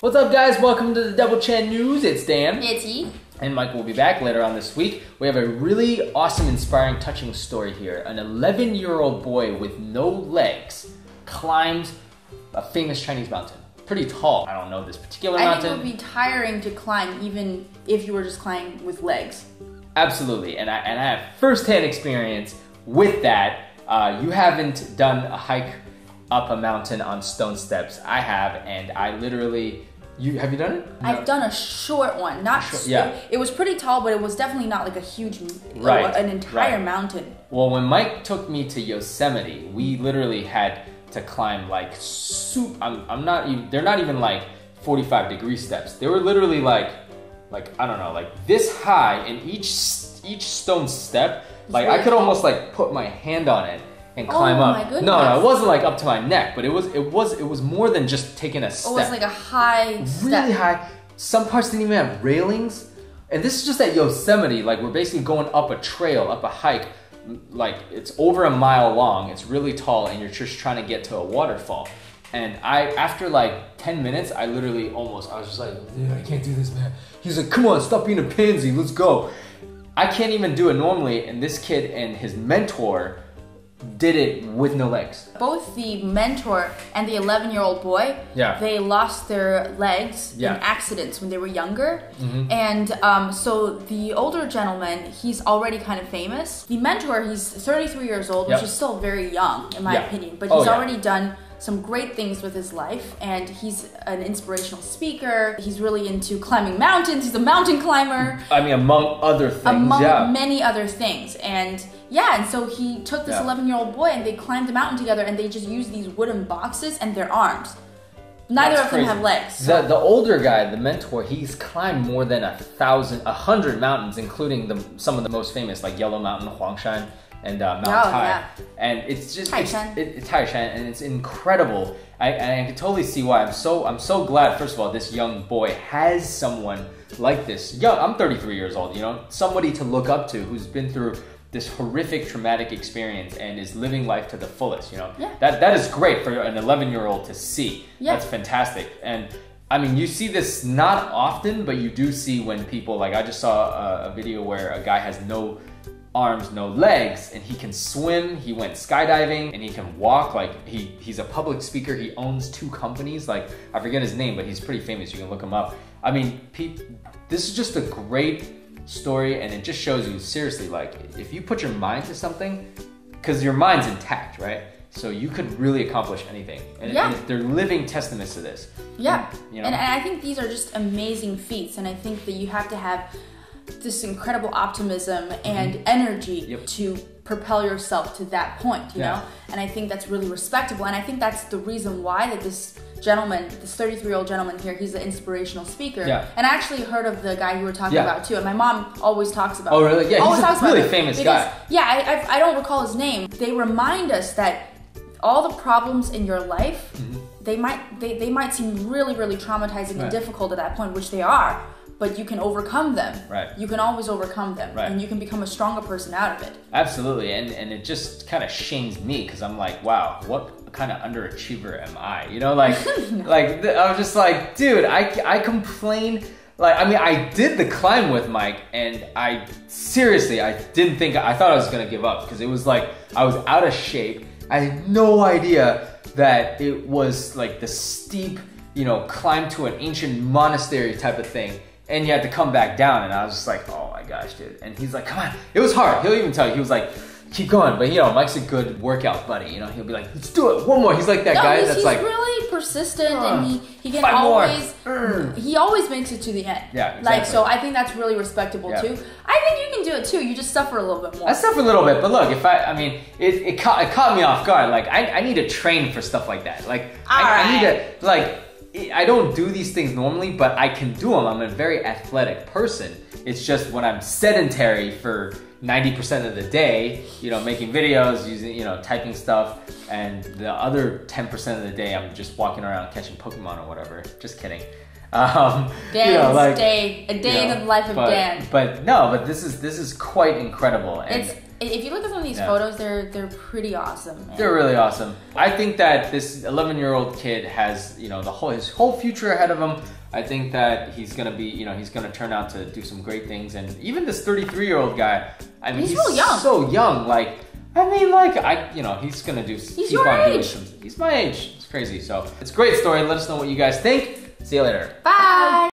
What's up, guys? Welcome to the Double Chen News. It's Dan. It's Yi. And Mike will be back later on this week. We have a really awesome, inspiring, touching story here. An 11-year-old boy with no legs climbs a famous Chinese mountain. Pretty tall. I don't know this particular mountain. I think it would be tiring to climb even if you were just climbing with legs. Absolutely. And I have first-hand experience with that. You haven't done a hike up a mountain on stone steps. I have, and I literally... have you done it? No. I've done a short one. Not short, yeah. It was pretty tall, but it was definitely not like a huge, an entire mountain. Well, when Mike took me to Yosemite, we literally had to climb like they're not even like 45-degree steps. They were literally like I don't know, like this high, and each stone step, like I could almost like put my hand on it and climb up. My goodness. No, it wasn't like up to my neck, but it was more than just taking a step. It was like a high step. Really high. Some parts didn't even have railings. And this is just at Yosemite. Like, we're basically going up a trail, up a hike. Like, it's over a mile long. It's really tall, and you're just trying to get to a waterfall. And after like 10 minutes, I was just like, dude, I can't do this, man. He's like, come on, stop being a pansy, let's go. I can't even do it normally, and this kid and his mentor did it with no legs. Both the mentor and the 11-year-old boy, they lost their legs in accidents when they were younger. And so the older gentleman, he's already kind of famous. The mentor, he's 33 years old, which is still very young in my opinion, but he's already done some great things with his life, and he's an inspirational speaker. He's really into climbing mountains. He's a mountain climber. I mean, among other things. Among many other things. And so he took this 11-year-old boy, and they climbed the mountain together, and they just used these wooden boxes and their arms. Neither of them have legs. So. The older guy, the mentor, he's climbed more than 100 mountains, including some of the most famous, like Yellow Mountain, Huangshan, and Mount Tai, and it's just Taishan, and it's incredible. I can totally see why. I'm so glad. First of all, this young boy has someone like this. I'm 33 years old. You know, somebody to look up to who's been through this horrific, traumatic experience and is living life to the fullest. You know, that is great for an 11-year-old to see. That's fantastic. And I mean, you see this not often, but you do see when people, like, I just saw a video where a guy has no arms, no legs, and he can swim, he went skydiving, and he can walk. Like, he's a public speaker. He owns 2 companies. Like, I forget his name, but he's pretty famous. You can look him up. I mean, this is just a great story, and it just shows you, seriously, like, if you put your mind to something, because your mind's intact, right? So you could really accomplish anything. And they're living testaments to this. Yeah. You know? And I think these are just amazing feats, and I think that you have to have this incredible optimism and energy to propel yourself to that point, you know? And I think that's really respectable, and I think that's the reason why that this gentleman, this 33-year-old gentleman here, he's an inspirational speaker. And I actually heard of the guy you were talking about too, and my mom always talks about him. Oh, really? Yeah, he's a really famous guy. I don't recall his name. They remind us that all the problems in your life, they might seem really, really traumatizing and difficult at that point, which they are. But you can overcome them. You can always overcome them. And you can become a stronger person out of it. Absolutely. And it just kind of shames me, because I'm like, wow, what kind of underachiever am I? You know, like, I'm just like, dude, I complain. Like, I mean, I did the climb with Mike, and I thought I was going to give up, because it was like, I was out of shape. I had no idea that it was like the steep, you know, climb to an ancient monastery type of thing. And you had to come back down, and I was just like, oh my gosh, dude. And he's like, come on. It was hard. He'll even tell you. He was like, keep going. But, you know, Mike's a good workout buddy. You know, he'll be like, let's do it. One more. He's like that guy that's like... he's really persistent, and he can always... He always makes it to the end. Yeah, exactly. Like, so I think that's really respectable, too. I think you can do it, too. You just suffer a little bit more. I suffer a little bit. But look, it caught me off guard. Like, I need to train for stuff like that. Like, I need to, like... I don't do these things normally, but I can do them. I'm a very athletic person. It's just when I'm sedentary for 90% of the day, you know, making videos, using, you know, typing stuff, and the other 10% of the day, I'm just walking around catching Pokemon or whatever. Just kidding. Dan's you know, like, day, a day in the life of Dan. But this is quite incredible. And if you look at some of these photos, they're pretty awesome, man. They're really awesome. I think that this 11-year-old kid has, you know, his whole future ahead of him. I think that he's gonna be, you know, he's gonna turn out to do some great things. And even this 33-year-old guy, I mean, he's so young. So young. Like, I mean, like, you know, he's gonna do. He's your age. He's my age. It's crazy. So it's a great story. Let us know what you guys think. See you later. Bye.